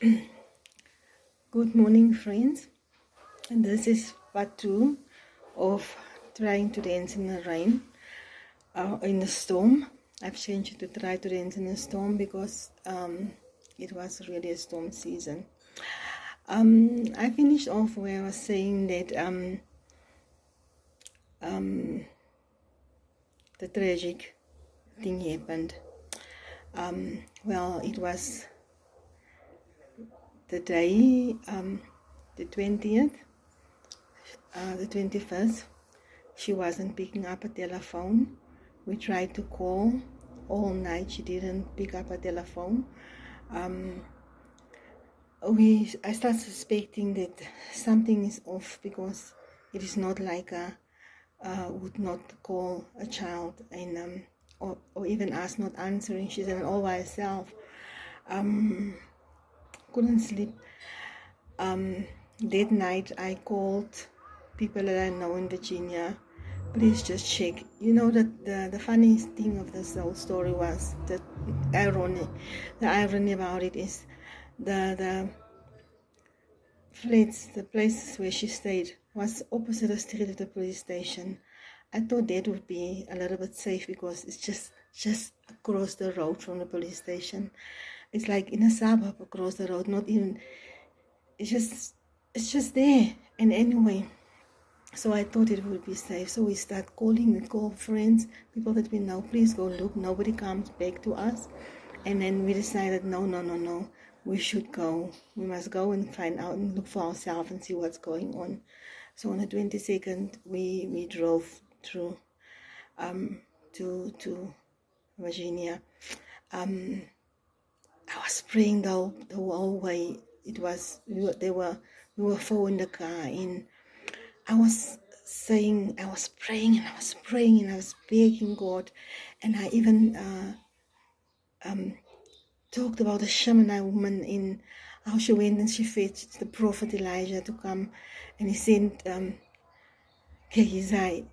Good morning, friends. And this is part 2 of trying to dance in the rain, in the storm. I've changed it to try to dance in the storm because it was really a storm season. I finished off where I was saying that the tragic thing happened. Well, it was the day, the 20th, the 21st. She wasn't picking up a telephone. We tried to call all night. She didn't pick up a telephone. I started suspecting that something is off because it is not like would not call a child and or even us not answering. She's all by herself. Couldn't sleep. That night I called people that I know in Virginia. Please just check. You know that the funniest thing of this whole story was the irony. The irony about it is the flats, the places where she stayed was opposite the street of the police station. I thought that would be a little bit safe because it's just across the road from the police station. It's like in a suburb across the road, not even, it's just there. And anyway, so I thought it would be safe. So we start calling, we call friends, people that we know, please go look. Nobody comes back to us. And then we decided, no, we should go. We must go and find out and look for ourselves and see what's going on. So on the 22nd, we drove through to Virginia. I was praying the whole way. We were four in the car, and I was saying, I was praying and I was begging God, and I even talked about the Shamanite woman in how she went and she fetched the prophet Elijah to come, and he sent Gehazi,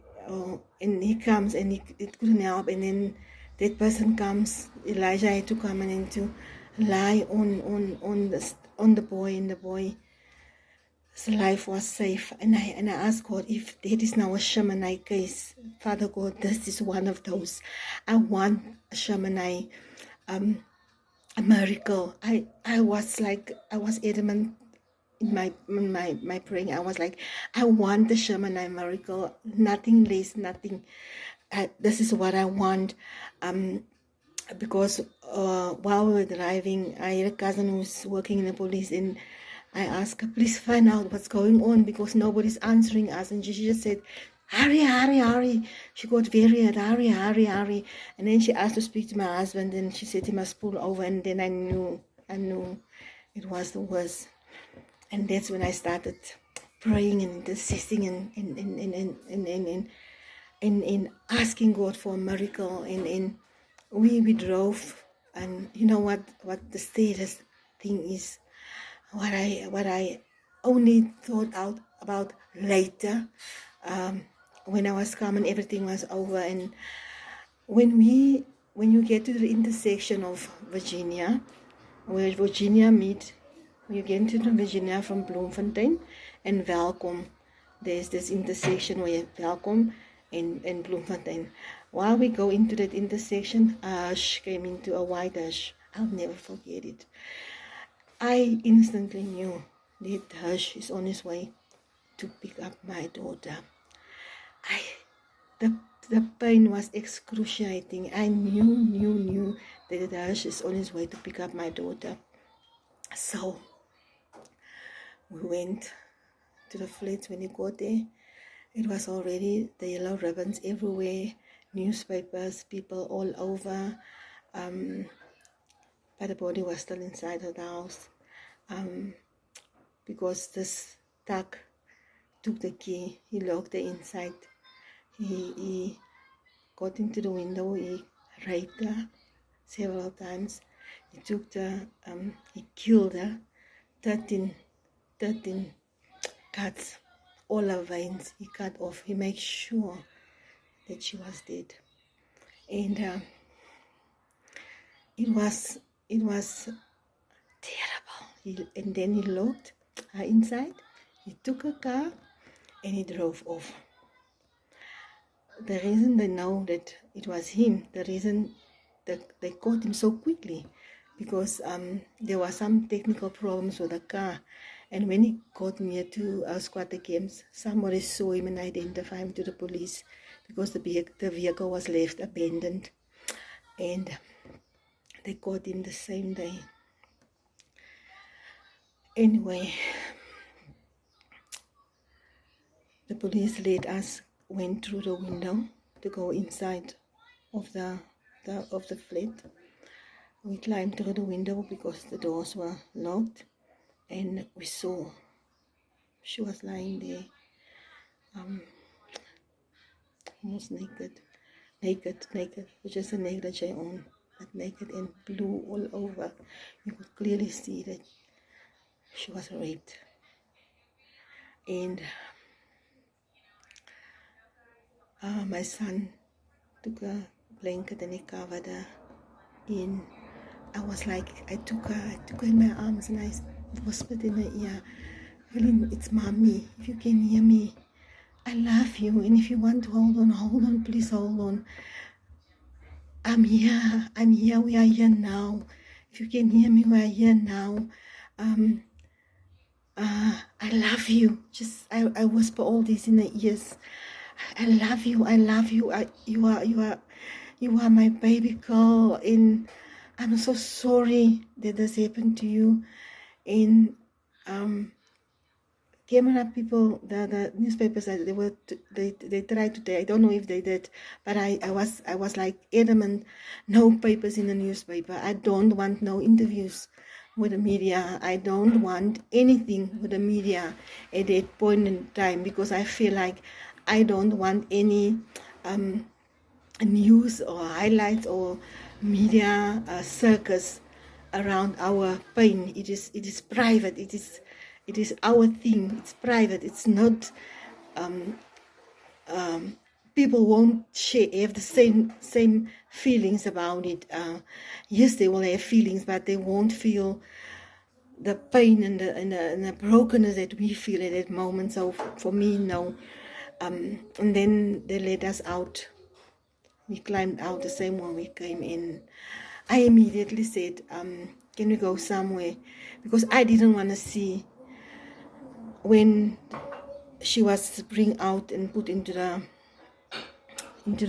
and he comes and it couldn't help, and then that person comes, Elijah had to come and then to lie on the boy, and the boy's life was safe. And I asked God, if that is now a Shamanite case, Father God, this is one of those. I want a Shamanite a miracle. I was adamant in my praying. I was like, I want the Shamanite miracle, nothing less, nothing. This is what I want. Because while we were driving, I had a cousin who's working in the police, and I asked her, please find out what's going on because nobody's answering us. And she just said, hurry. She got very hurry. And then she asked to speak to my husband, and she said he must pull over. And then I knew it was the worst. And that's when I started praying and interceding and asking God for a miracle. And we drove, and you know what the status thing is, what I only thought out about later, when I was coming, everything was over. And when you get to the intersection of Virginia, where Virginia meet, when you get into Virginia from Bloemfontein and Welkom, there's this intersection where Welkom and Bloemfontein. While we go into that intersection, Ash came into a white Ash. I'll never forget it. I instantly knew that Hush is on his way to pick up my daughter. The pain was excruciating. I knew that Hush is on his way to pick up my daughter. So we went to the flats. When we got there, it was already the yellow ribbons everywhere, newspapers, people all over. But the body was still inside the house, because this thug took the key. He locked the inside. He got into the window. He raped her several times. He took he killed her. 13 cuts, all her veins he cut off. He made sure that she was dead. And it was terrible. And then he locked her inside. He took her car and he drove off. The reason they know that it was him, the reason that they caught him so quickly, because there were some technical problems with the car. And when he got near to Squatter Camps, somebody saw him and identified him to the police because the vehicle was left abandoned. And they caught him the same day. Anyway, the police went through the window to go inside of the flat. We climbed through the window because the doors were locked, and we saw she was lying there, almost naked, which is a neck that she owned, but naked and blue all over. You could clearly see that she was raped. And my son took a blanket and he covered her in. I was like, I took her in my arms and I whispered in her ear, Helen, it's mommy, if you can hear me, I love you, and if you want to hold on, please hold on. I'm here, we are here now. If you can hear me, we are here now. I love you. I whisper all this in her ears. I love you. You are my baby girl, and I'm so sorry that this happened to you. And camera people, the newspapers, they tried to. I don't know if they did, but I was like adamant, no papers in the newspaper. I don't want no interviews with the media. I don't want anything with the media at that point in time, because I feel like I don't want any news or highlights or media circus around our pain. It is private. It is our thing. It's private. It's not. People won't have the same feelings about it. Yes, they will have feelings, but they won't feel the pain and the brokenness that we feel at that moment. So for me, no. And then they let us out. We climbed out the same way we came in. I immediately said, can we go somewhere? Because I didn't want to see when she was bring out and put into the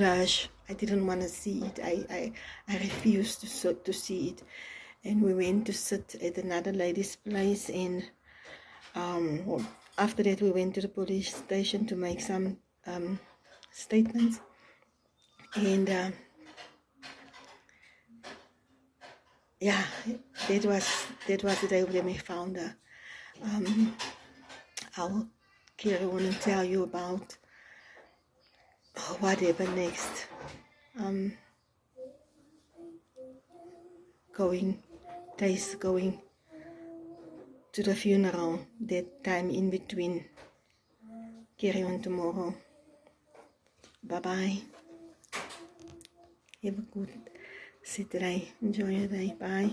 ash. I didn't want to see it. I refused to see it. And we went to sit at another lady's place, and after that we went to the police station to make some statements. And yeah, that was the day when we found her. I'll carry on and tell you about what happened next. Going to the funeral, that time in between. Carry on tomorrow. Bye-bye. Have a good day. Enjoy your day. Bye.